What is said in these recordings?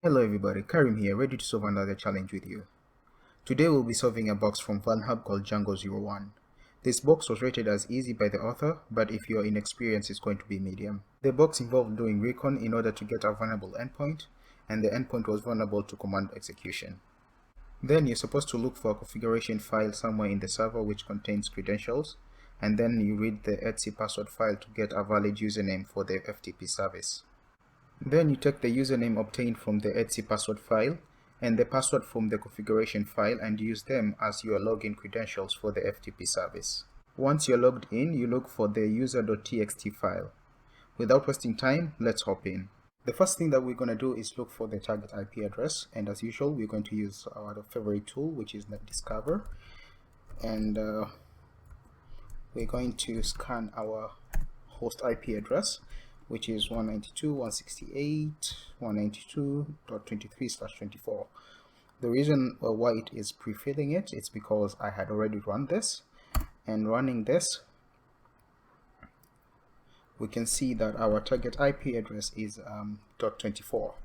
Hello everybody, Karim here, ready to solve another challenge with you. Today we'll be solving a box from Vulnhub called Jangow 01. This box was rated as easy by the author, but if you're inexperienced it's going to be medium. The box involved doing recon in order to get a vulnerable endpoint, and the endpoint was vulnerable to command execution. Then you're supposed to look for a configuration file somewhere in the server which contains credentials, and then you read the etc password file to get a valid username for the FTP service. Then you take the username obtained from the etc password file and the password from the configuration file and use them as your login credentials for the FTP service. Once you're logged in, you look for the user.txt file. Without wasting time, let's hop in. The first thing that we're going to do is look for the target IP address, and as usual we're going to use our favorite tool, which is NetDiscover, and we're going to scan our host IP address, which is 192.168.192.23/24. The reason why it is pre-filling it is because I had already run this, and running this we can see that our target IP address is .24.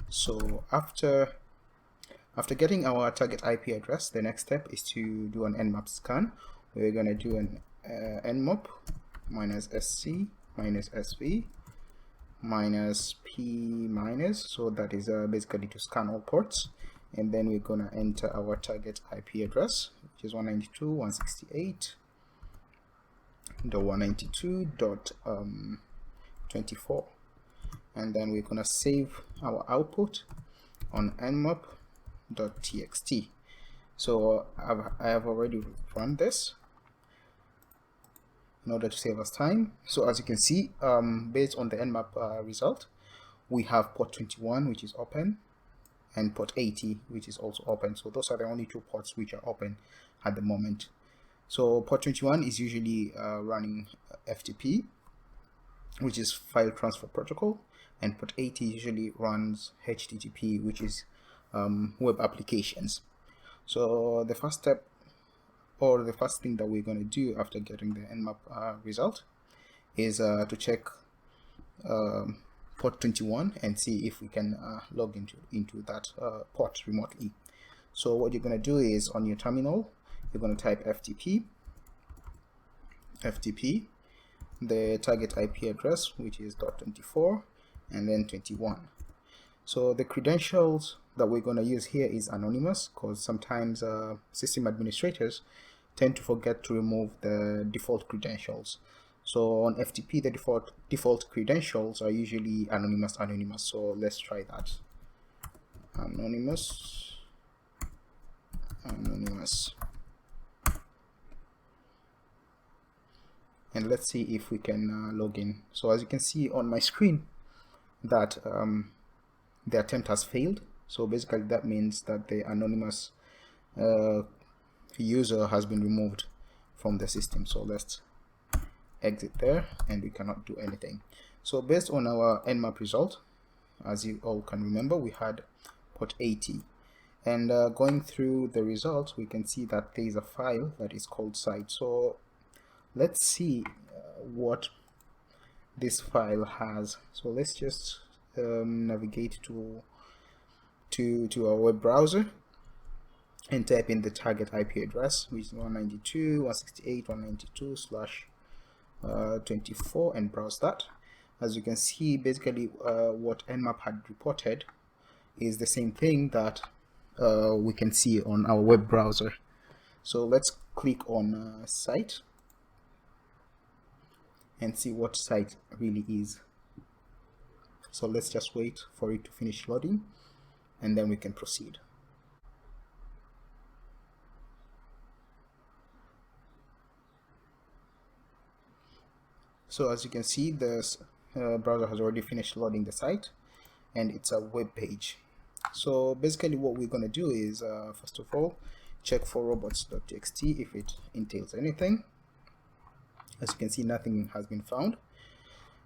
So after getting our target IP address, the next step is to do an nmap scan. We're going to do an nmap -sc -sv -p-, so that is basically to scan all ports, and then we're going to enter our target IP address, which is 192.168.192.24, and then we're going to save our output on nmap.txt. So I have already run this in order to save us time. So as you can see, based on the nmap result, we have port 21, which is open, and port 80, which is also open. So those are the only two ports which are open at the moment. So port 21 is usually running FTP, which is file transfer protocol, and port 80 usually runs HTTP, which is web applications. So the first step, or the first thing that we're going to do after getting the nmap result, is to check port 21 and see if we can log into that port remotely. So what you're going to do is, on your terminal, you're going to type FTP, the target IP address, which is .24, and then 21. So the credentials that we're going to use here is anonymous, because sometimes system administrators tend to forget to remove the default credentials. So on FTP, the default credentials are usually anonymous. So let's try that. Anonymous. And let's see if we can log in. So as you can see on my screen, that the attempt has failed. So basically that means that the anonymous user has been removed from the system. So let's exit there, and we cannot do anything. So based on our nmap result, as you all can remember, we had port 80, and going through the results, we can see that there is a file that is called site. So let's see what this file has. So let's just navigate to our web browser and type in the target IP address, which is 192.168.192/24, and browse that. As you can see, basically what nmap had reported is the same thing that we can see on our web browser. So let's click on site and see what site really is. So let's just wait for it to finish loading, and then we can proceed. So as you can see, the browser has already finished loading the site, and it's a web page. So basically what we're going to do is, first of all, check for robots.txt if it entails anything. As you can see, nothing has been found.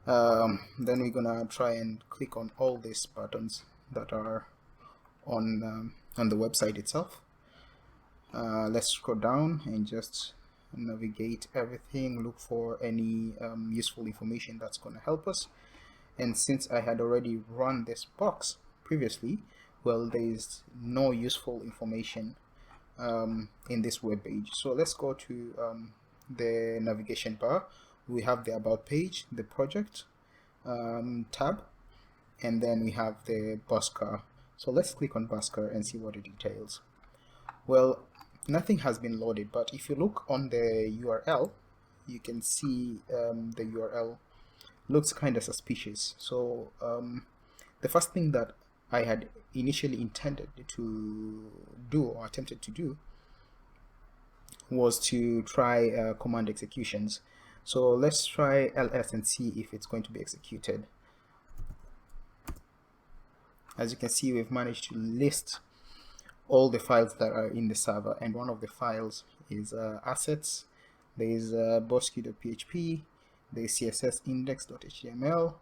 Then we're gonna try and click on all these buttons that are on the website itself. Let's scroll down and just navigate everything, look for any useful information that's going to help us. And since I had already run this box previously, well, there is no useful information in this web page. So let's go to the navigation bar. We have the about page, the project tab, and then we have the bus car. So let's click on bus car and see what it entails. Well, nothing has been loaded, but if you look on the URL, you can see the URL looks kind of suspicious. So the first thing that I had initially intended to do or attempted to do was to try command executions. So let's try ls and see if it's going to be executed. As you can see, we've managed to list all the files that are in the server, and one of the files is assets. There is bosky.php, there's css index.html,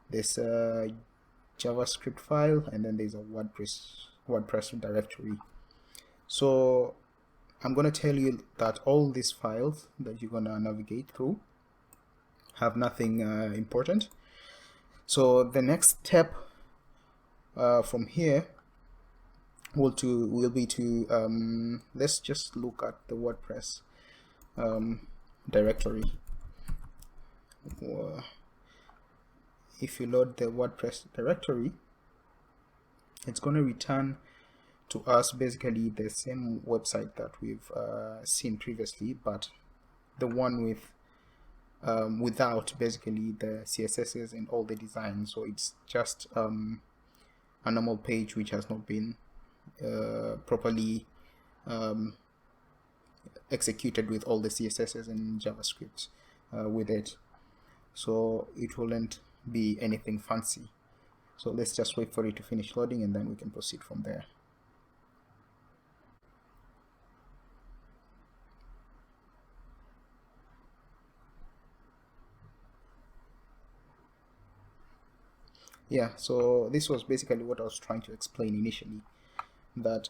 there's a JavaScript file, and then there's a WordPress directory. So I'm going to tell you that all these files that you're going to navigate through have nothing important. So the next step from here will be to let's just look at the WordPress directory. If you load the WordPress directory, it's going to return to us basically the same website that we've seen previously, but the one with without basically the CSSs and all the design. So it's just a normal page which has not been properly executed with all the CSSs and JavaScript with it. So it wouldn't be anything fancy. So let's just wait for it to finish loading, and then we can proceed from there. Yeah, so this was basically what I was trying to explain initially, that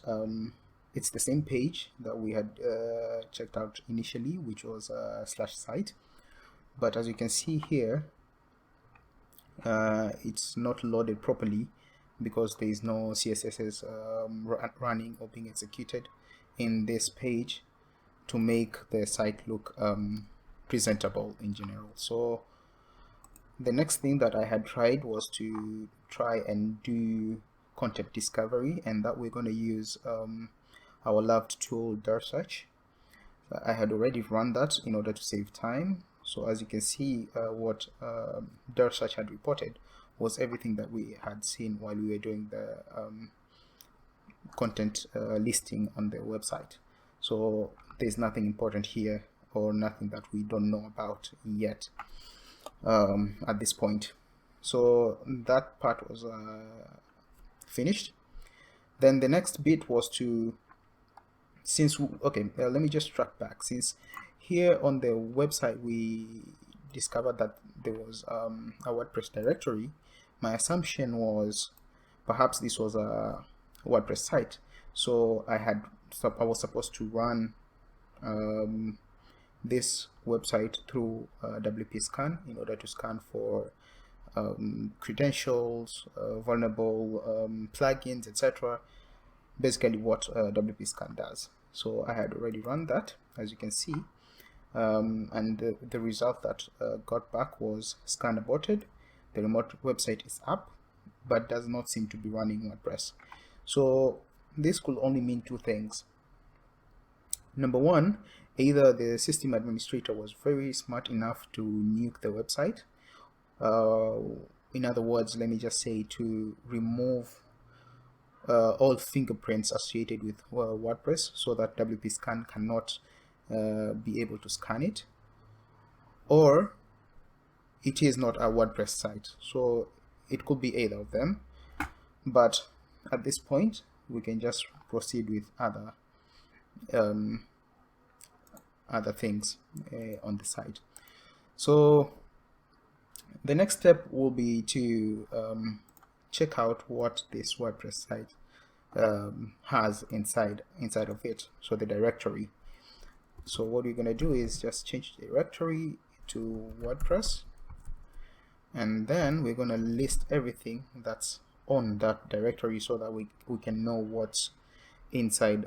it's the same page that we had checked out initially, which was /site, but as you can see here, it's not loaded properly because there is no CSSs running or being executed in this page to make the site look presentable in general. So the next thing that I had tried was to try and do content discovery, and that we're going to use our loved tool search. I had already run that in order to save time. So as you can see, what search had reported was everything that we had seen while we were doing the content listing on the website. So there's nothing important here, or nothing that we don't know about yet at this point. So that part was finished. Then the next bit was to, let me just track back. Since here on the website we discovered that there was a WordPress directory, my assumption was perhaps this was a WordPress site. So I was supposed to run this website through WP scan in order to scan for credentials, vulnerable plugins, etc. Basically what WP scan does. So I had already run that, as you can see, and the result that got back was scan aborted. The remote website is up, but does not seem to be running WordPress. So this could only mean two things. Number one, either the system administrator was very smart enough to nuke the website. In other words, let me just say, to remove all fingerprints associated with WordPress, so that WP scan cannot be able to scan it, or it is not a WordPress site. So it could be either of them, but at this point we can just proceed with other things on the site. So the next step will be to check out what this WordPress site has inside of it, so the directory. So what we're going to do is just change the directory to WordPress, and then we're going to list everything that's on that directory so that we can know what's inside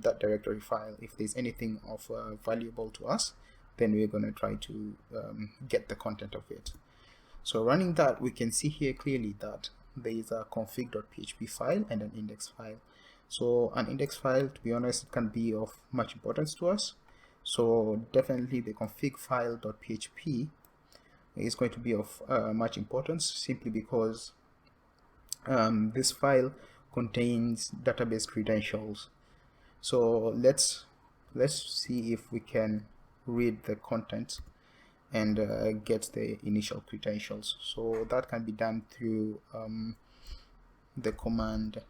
that directory file. If there's anything of valuable to us, then we're going to try to get the content of it. So running that, we can see here clearly that there is a config.php file and an index file. So an index file, to be honest, it can be of much importance to us. So definitely the config file.php is going to be of much importance, simply because this file contains database credentials. So let's see if we can read the content and get the initial credentials. So that can be done through the command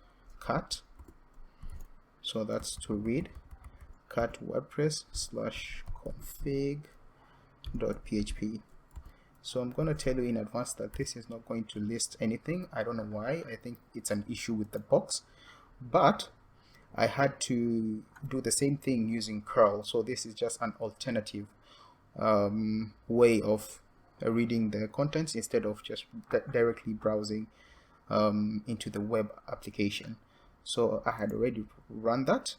cat. So that's to read cat wordpress /config.php. So I'm going to tell you in advance that this is not going to list anything. I don't know why. I think it's an issue with the box, but I had to do the same thing using curl. So this is just an alternative way of reading the contents instead of just directly browsing into the web application. So I had already run that,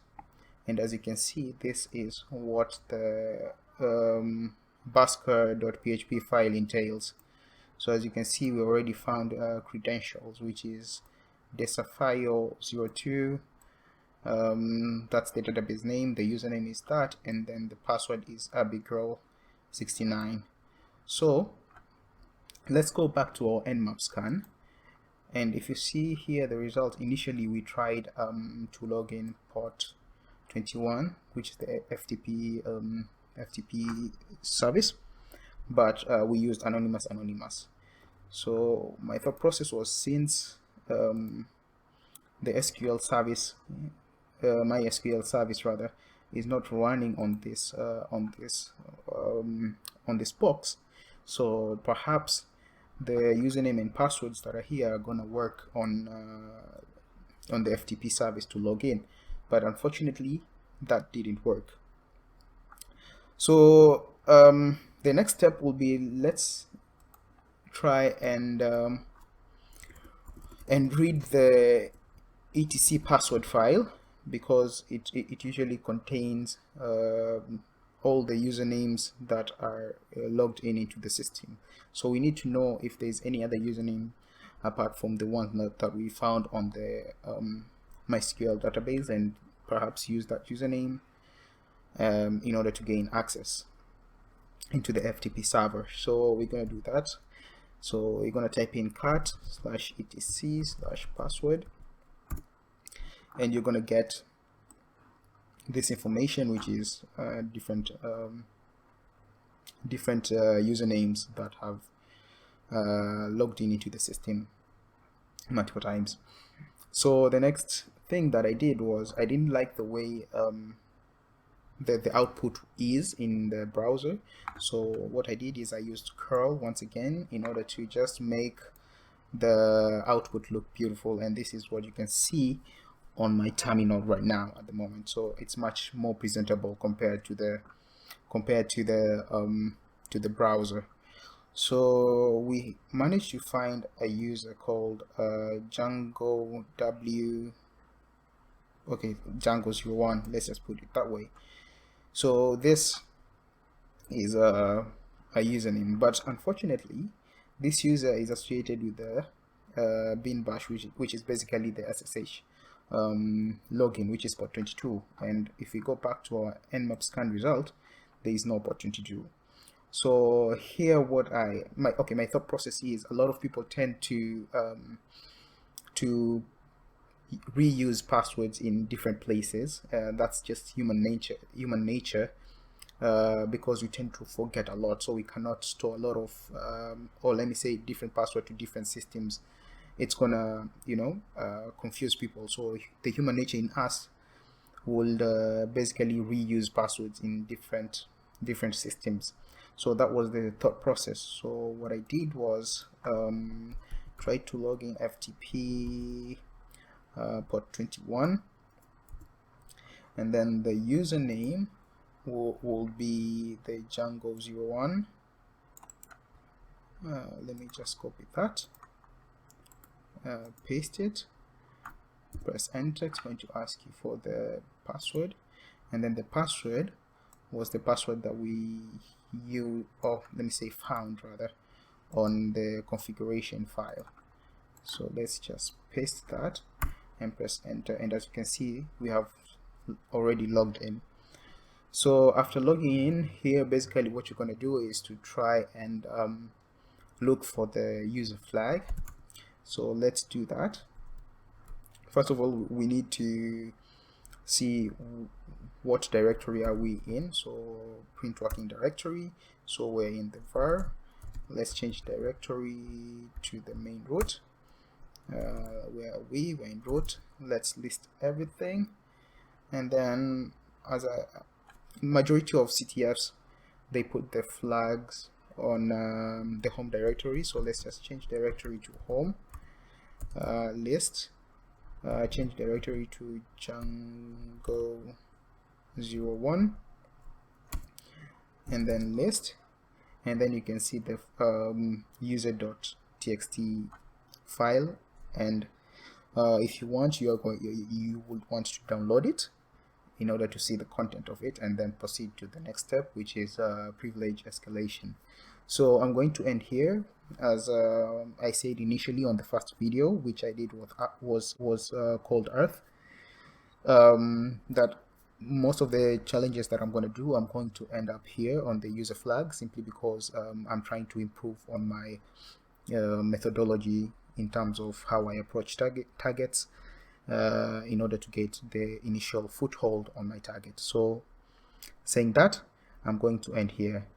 and as you can see, this is what the basker.php file entails. So as you can see, we already found credentials, which is desafio02. That's the database name, the username is that, and then the password is abigirl69. So let's go back to our nmap scan, and if you see here the result, initially we tried to log in port 21, which is the FTP service, but we used anonymous. So my thought process was, since the SQL service, my SQL service rather, is not running on this box, so perhaps the username and passwords that are here are gonna work on the FTP service to log in, but unfortunately that didn't work. So the next step will be, let's try and read the etc password file, because it usually contains all the usernames that are logged in into the system. So we need to know if there's any other username apart from the one that we found on the MySQL database, and perhaps use that username in order to gain access into the FTP server. So we're going to do that. So we're going to type in cat/etc/password, and you're going to get this information, which is different usernames that have logged in into the system multiple times. So the next thing that I did was, I didn't like the way the output is in the browser. So what I did is I used curl once again in order to just make the output look beautiful, and this is what you can see on my terminal right now at the moment. So it's much more presentable compared to the browser. So we managed to find a user called Jangow Jangow01, let's just put it that way. So this is a username, but unfortunately this user is associated with the bin bash, which is basically the SSH login, which is port 22, and if we go back to our nmap scan result, there is no port 22. So here my thought process is, a lot of people tend to reuse passwords in different places. That's just human nature, because we tend to forget a lot, so we cannot store a lot of or let me say different password to different systems. It's gonna confuse people. So the human nature in us will basically reuse passwords in different systems. So that was the thought process. So what I did was try to log in FTP port 21, and then the username will be the Jangow01. Let me just copy that. paste it, press enter. It's going to ask you for the password, and then the password was the password that found rather on the configuration file. So let's just paste that and press enter, and as you can see, we have already logged in. So after logging in here, basically what you're going to do is to try and look for the user flag. So let's do that. First of all, we need to see what directory are we in. So print working directory, so we're in the var. Let's change directory to the main root. Where are we? We're in root. Let's list everything, and then as a majority of CTFs, they put the flags on the home directory. So let's just change directory to home. List, change directory to Jangow 01, and then list, and then you can see the user.txt file, and if you want, you would want to download it in order to see the content of it, and then proceed to the next step, which is privilege escalation. So I'm going to end here. As I said initially on the first video, which I did was called Earth, that most of the challenges that I'm going to do, I'm going to end up here on the user flag, simply because I'm trying to improve on my methodology in terms of how I approach targets in order to get the initial foothold on my target. So saying that, I'm going to end here.